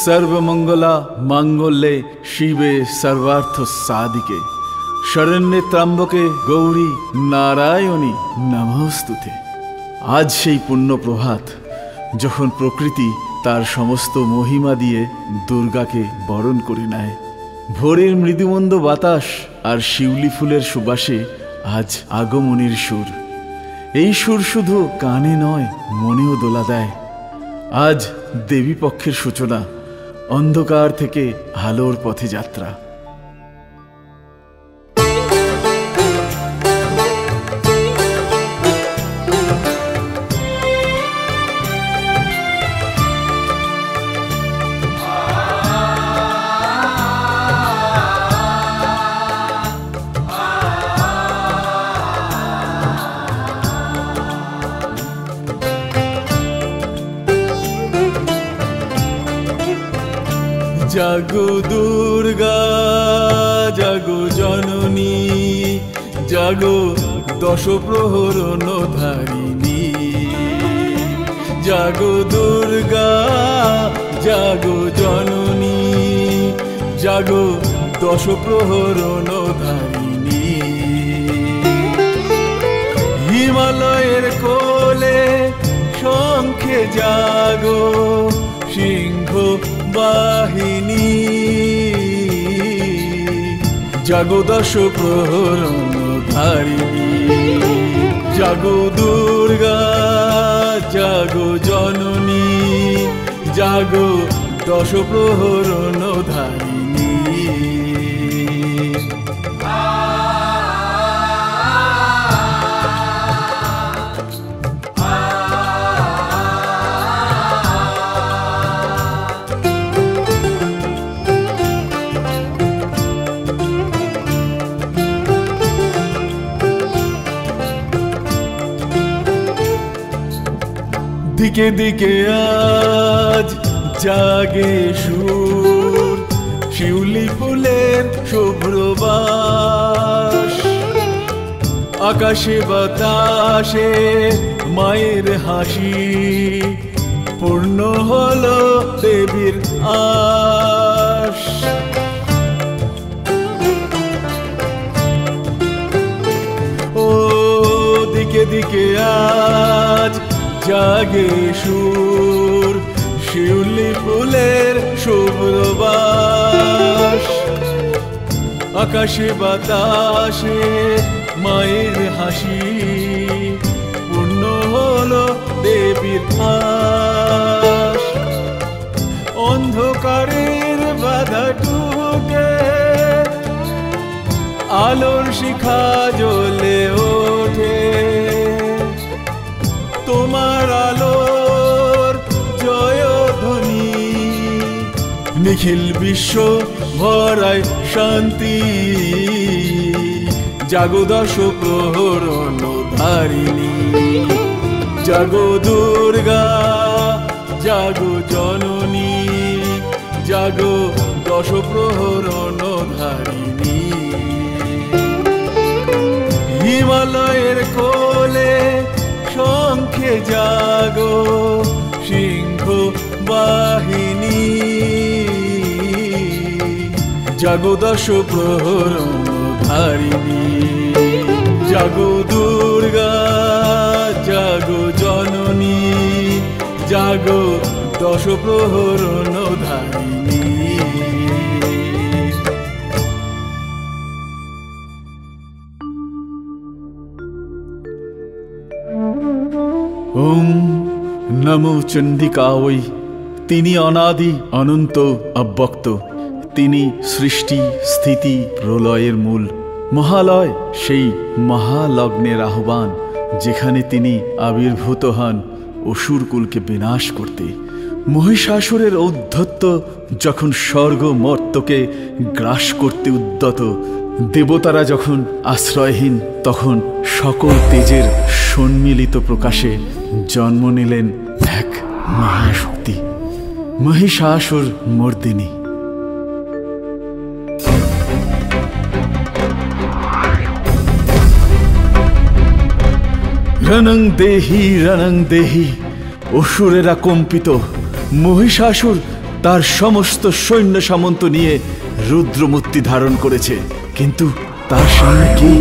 सर्वमंगला मांगल्ये शिवे सर्वार्थ साधिके शरण्ये त्र्यंबके गौरी नारायणी नमोस्तुते। आज सेई पुण्य प्रभात जखन प्रकृति तार समस्त महिमा दिए दुर्गाके बरण करे नेय। भोरेर मृदुमंद बातास और शिउली फुलेर सुबासे आज आगमनीर सुर। এই সুর শুধু কানে নয় মনেও দোলা দেয়। আজ দেবী পক্ষের সূচনা, অন্ধকার থেকে আলোর পথে যাত্রা। जागो दुर्गा जागो जननी जागो दश प्रहरण धारिणी। जागो दुर्गा जागो जननी जागो दश प्रहरण धारिणी। हिमालयेर कोले शंखे जागो सिंह বাহিনী। জাগো দশ প্রহরণ ধারিণী। জাগো দুর্গা জাগো জননী জাগো দশ প্রহরণ ধারিণী। दिके दिके आज जागे सुर शिउली फुलेर शुभ्र बास। आकाशे बाताशे मायेर हासि पूर्ण हलो देवीर आस। ओ दिके दिके आज जागे सुर शिउली फुलेर शुभ्र बास। आकाशे बाताशे मायेर हासि पूर्ण हलो देवीर आस। अंधकारेर बाधा टूटे आलोर शिखा জ্বলে ওঠে। তোমার আলোর জয়ধ্বনি নিখিল বিশ্ব ভরায় শান্তি। জাগো দশ প্রহরণ ধারিণী। জাগো দুর্গা জাগো জননী জাগো দশ প্রহরণ ধারিণী। হিমালয়ের কোলে শঙ্খে জাগো সিংহ বাহিনী। জাগো দশ প্রহরণ ধারিণী। জাগো দুর্গা জাগো জননী জাগো দশ প্রহরণ ধারিণী। ओम नमो चंडिकायै। तिनी अनादि अनंत अव्यक्त। तिनी सृष्टि स्थिति प्रलयेर मूल। महालय सेई महालग्नेर आह्वान जेखाने तिनी आविर्भूत हन असुरकुलके विनाश करते। महिषासुरेर औद्धत्य जखन स्वर्ग मर्त्यके ग्रास करते उद्यत। देवतारा जखन आश्रयहीन तखन सकल तेजेर सम्मिलित प्रकाशे जन्म निलेन एक महाशक्ति महिषासुर मर्दिनी। रणं देहि असुरेरा कम्पित। महिषासुर তার সমস্ত সৈন্য সামন্ত নিয়ে রুদ্রমূর্তি ধারণ করেছে। কিন্তু তার সামনে কি?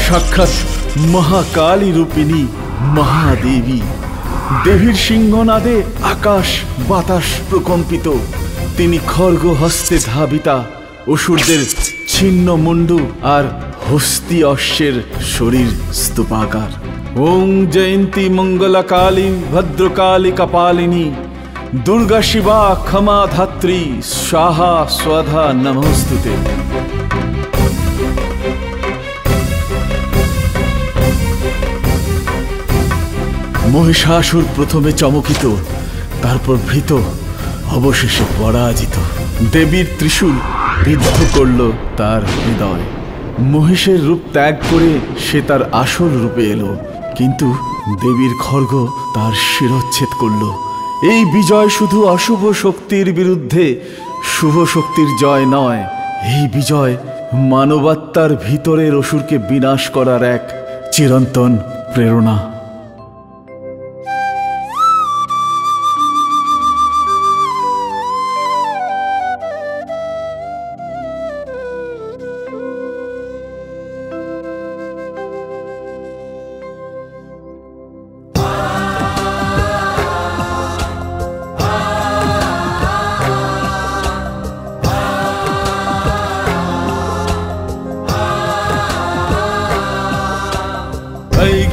সাক্ষাৎ মহাকালী রূপিণী মহাদেবী। দেবীর সিংহনাদে আকাশ বাতাস প্রকম্পিত। তিনি খড়গ হস্তে ধাবিতা, অসুরদের ছিন্ন মুন্ডু আর হস্তি অশ্বের শরীর স্তূপাকার। ওং জয়ন্তী মঙ্গলা কালী ভদ্রকালী কপালিনী দুর্গা শিবা ক্ষমা ধাত্রী স্বাহা স্বধা নমস্তুতে। মহিষাসুর প্রথমে চমকিত, তারপর ভীত, অবশেষে পরাজিত। দেবীর ত্রিশূল বিদ্ধ করল তার হৃদয়। মহিষের রূপ ত্যাগ করে সে তার আসল রূপে এলো, কিন্তু দেবীর খড়গ তার শিরচ্ছেদ করল। এই বিজয় শুধু অশুভ শক্তির বিরুদ্ধে শুভ শক্তির জয় নয়, এই বিজয় মানবাত্মার ভিতরের অসুরকে বিনাশ করার এক চিরন্তন প্রেরণা।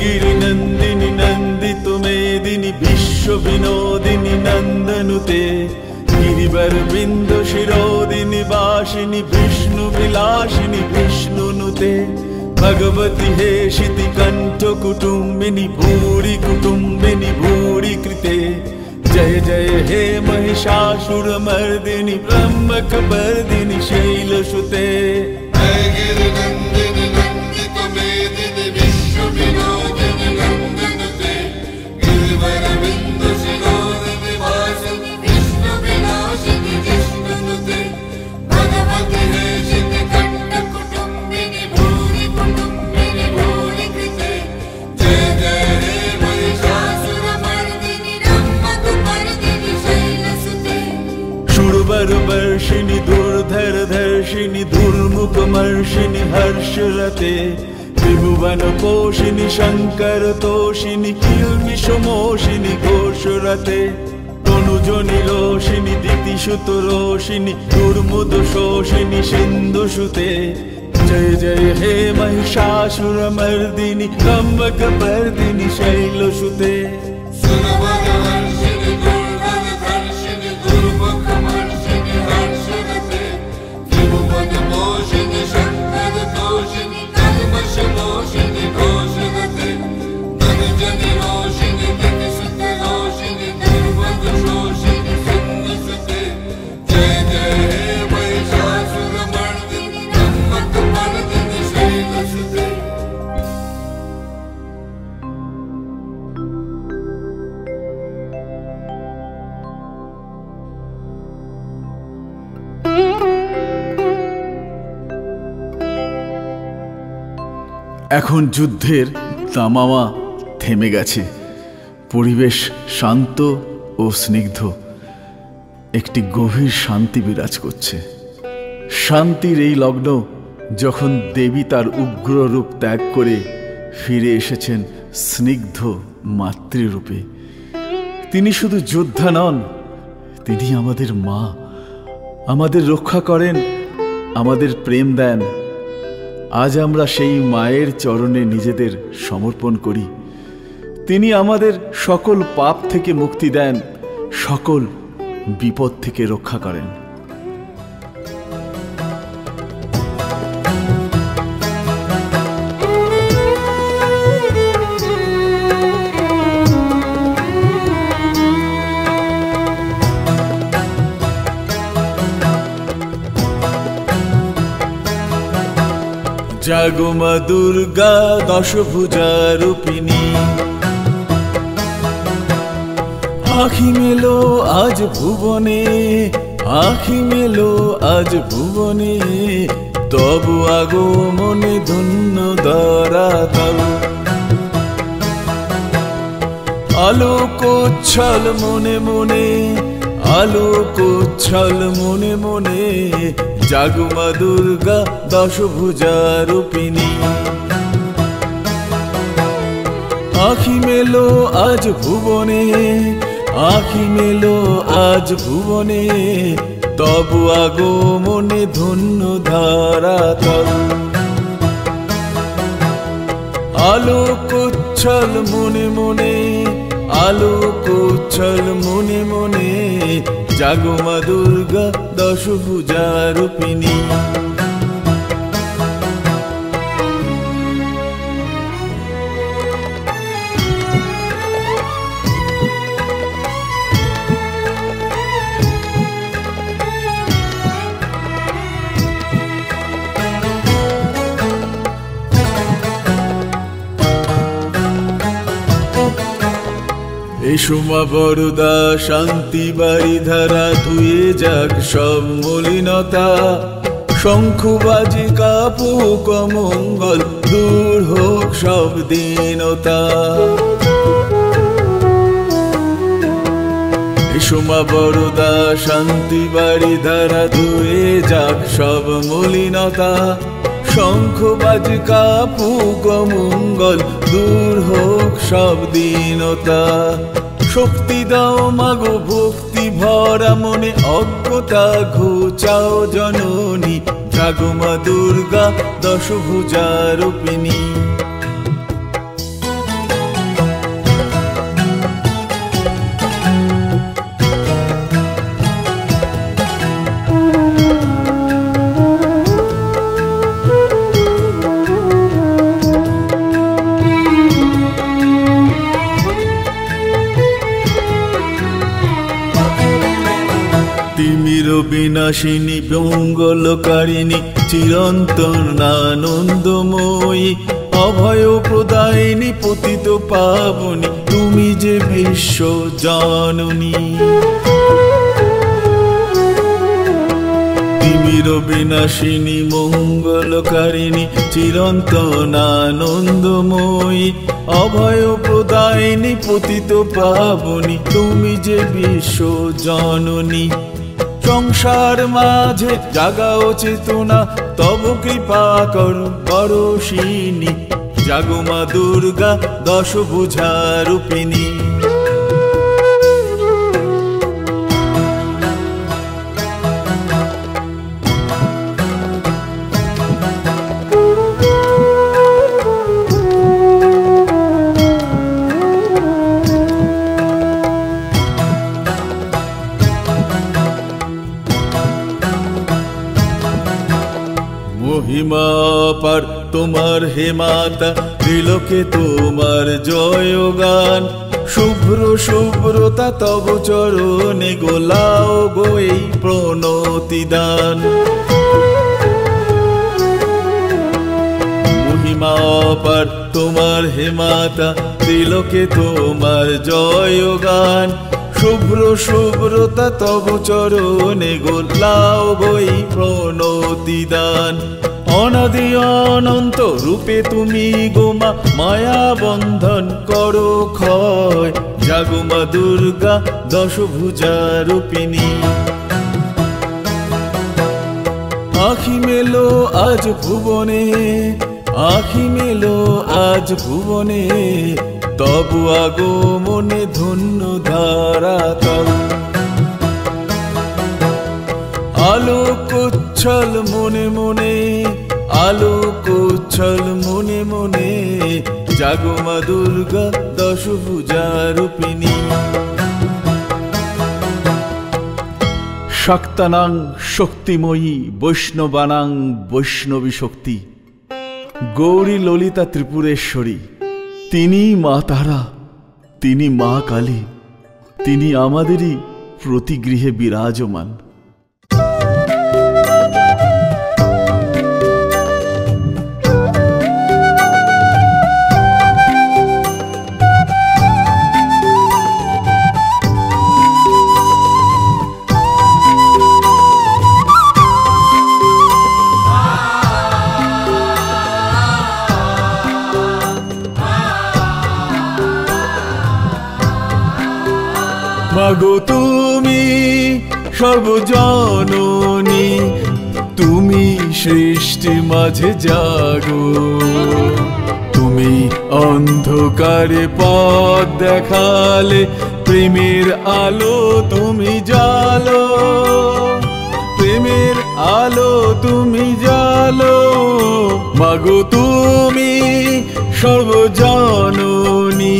गिरिनन्दिनि नन्दित मेदिनि विश्व विनोदिनि नन्दनुते गिरिवर बिंद शिरोदिनि वासिनि विष्णु विलासिनि विष्णुनुते भगवती हेशिति कंठ कुटुम्बिनि भूरि कुटुम्बिनि भूरि कृते जय जय हे महिषासुरमर्दिनि ब्रह्मकपर्दिनि शैलसुते। वर्षिणि दुर्धर धर्षिणि दुर्मुखमर्षिणि हर्षरते त्रिभुवन पोषिणि शंकर तोषिणि किल्बिषमोषिणि घोषरते तनुजनि रोषिणि दितिसुत रोषिणि दुर्मुद शोषिणि सिन्धुसुते जय जय हे महिषासुरमर्दिनि कम्बकपर्दिनि शैलसुते। এখন যুদ্ধের দামামা থেমে গেছে, পরিবেশ শান্ত ও স্নিগ্ধ। একটি গভীর শান্তি বিরাজ করছে। শান্তির এই লগ্ন যখন দেবী তার উগ্র রূপ ত্যাগ করে ফিরে এসেছেন স্নিগ্ধ মাতৃরূপে। তিনি শুধু যোদ্ধা নন, তিনি আমাদের মা। আমাদের রক্ষা করেন, আমাদের প্রেম দেন। আজ আমরা সেই মায়ের চরণে নিজেদের সমর্পণ করি। তিনি আমাদের সকল পাপ থেকে মুক্তি দেন, সকল বিপদ থেকে রক্ষা করেন। জাগো মা দুর্গা দশভুজা রূপিণী, আখি মেলো আজ ভুবনে, আখি মেলো আজ ভুবনে, তবু আগমনে ধন্য ধরা তব। আলোকোচ্ছল মনে মনে, আলোকোচ্ছল মনে মনে জাগো মা দুর্গা দশভুজা রূপিণী। আখি মেলো আজ ভুবনে, আখি মেলো আজ ভুবনে, তবু আগমনে ধন্য ধরাতল। আলোকোচ্ছল মনে মনে, আলোকোচ্ছল মনে মনে, জাগো মা দুর্গা দশভুজা রূপিণী। এসো মা বরদা শান্তি বাড়ি ধারা, ধুয়ে যাক সব মলিনতা। শঙ্খ বাজে কাপুক মঙ্গল, দূর হোক সব দীনতা। এসো মা বরদা শান্তি বাড়ি ধারা, ধুয়ে যাক সব মলিনতা। শঙ্খ বাজে কাপুক মঙ্গল, দূর হোক সব দীনতা। শক্তি দাও মাগো ভক্তি ভরা মনে, অজ্ঞতা ঘুচাও জননী, জাগো মা দুর্গা দশভুজা রূপিণী। তিমির বিনাশিনী মঙ্গলকারিণী, চিরন্তন আনন্দময়ী, অভয় প্রদায়িনী পতিত পাবনী, তুমি যে বিশ্ব জননী। তিমির বিনাশিনী মঙ্গলকারিণী, চিরন্তন আনন্দময়ী, অভয় প্রদায়িনী পতিত পাবনী, তুমি যে বিশ্ব জননী। সংসার মাঝে জাগাও চেতনা, তব কৃপা করো বরশিনী, জাগো মা দুর্গা দশভুজা রূপিণী। মহিমা পার তোমার হে মাতা, ত্রিলোকে তোমার জয় গান। শুভ্র শুভ্রতা তব চরণে, গোলাও গো এই প্রণতি দান। মহিমা পার তোমার হে মাতা, ত্রিলোকে তোমার জয় গান। শুভ্র শুভ্রতা তব চরণে, গোলাও গো এই প্রণতি দান। অনাদি অনন্ত রূপে তুমি গোমা, মায়া বন্ধন করো ক্ষয়, জাগো মা দুর্গা দশভুজা রূপিণী। আখি মেলো আজ ভুবনে, আখি মেলো আজ ভুবনে, তবু আগমনে ধন্য ধরাতল। আলোকোচ্ছল মনে মনে, আলোকোচ্ছল মনে মনে, জাগো মা দুর্গা দশভুজা রূপিণী। শাক্তানাং শক্তিময়ী, বৈষ্ণবানাং বৈষ্ণবী শক্তি, গৌরী ললিতা ত্রিপুরেশ্বরী। তিনি মা তারা, তিনি মা কালী, তিনি আমাদেরই প্রতি গৃহে বিরাজমান। মাগো তুমি সর্বজননী তুমি সৃষ্টি মাঝে জাগো। তুমি অন্ধকারে পথ দেখালে, প্রেমের আলো তুমি জ্বালো, প্রেমের আলো তুমি জ্বালো। মাগো তুমি সর্বজননী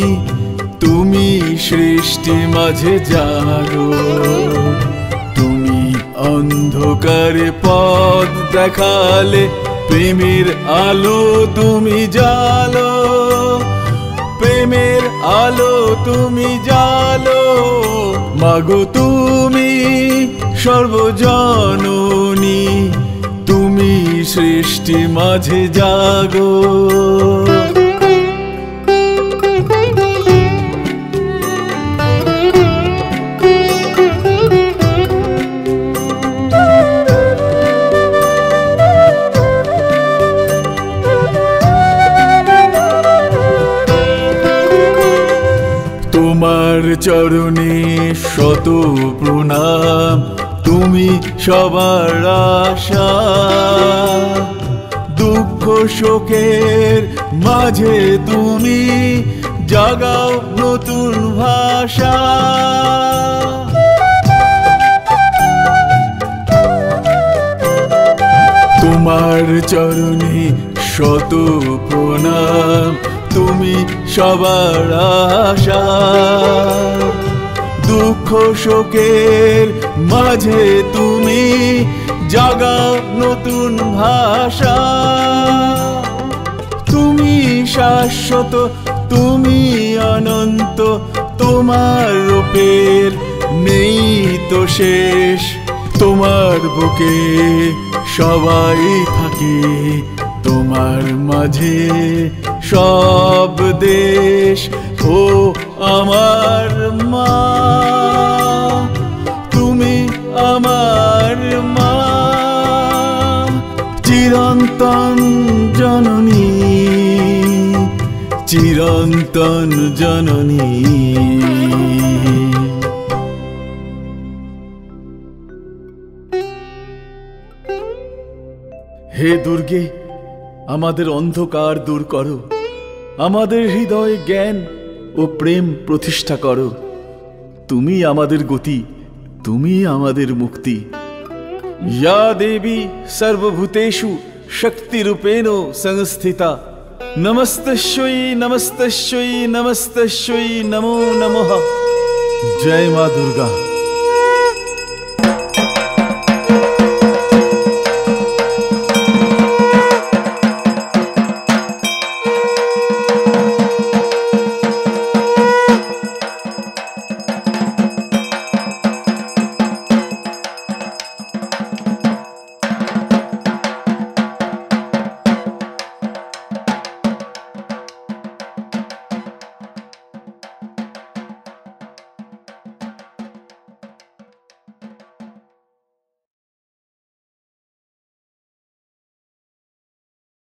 তুমি সৃষ্টি মাঝে জাগো। তুমি অন্ধকারে পথ দেখালে, প্রেমের আলো তুমি জ্বালো, প্রেমের আলো তুমি জ্বালো। মাগো তুমি সর্বজননী তুমি সৃষ্টি মাঝে জাগো। তোমার চরণে শত প্রণাম, তুমি সবার আশা। দুঃখ শোকের মাঝে তুমি জাগাও নতুন ভাষা। তোমার চরণে শত প্রণাম, তুমি সবার আশা। দুঃখ শোকের মাঝে তুমি জাগাও নতুন ভাষা। তুমি শাশ্বত, তুমি অনন্ত, তোমার রূপের নেই তো শেষ। তোমার বুকে সবাই থাকে, তোমার মাঝে সব দেশ। ও আমার মা, তুমি আমার মা, চিরন্তন জননী, চিরন্তন জননী। হে দুর্গে, আমাদের অন্ধকার দূর করো, আমাদের হৃদয়ে জ্ঞান ও প্রেম প্রতিষ্ঠা করো। তুমি আমাদের গতি, তুমি আমাদের মুক্তি। ইয়া দেবী সর্বভূতেষু শক্তিরূপেণ সংস্থিতা, নমস্তস্যৈ নমস্তস্যৈ নমস্তস্যৈ নমো নমঃ। জয় মা দুর্গা।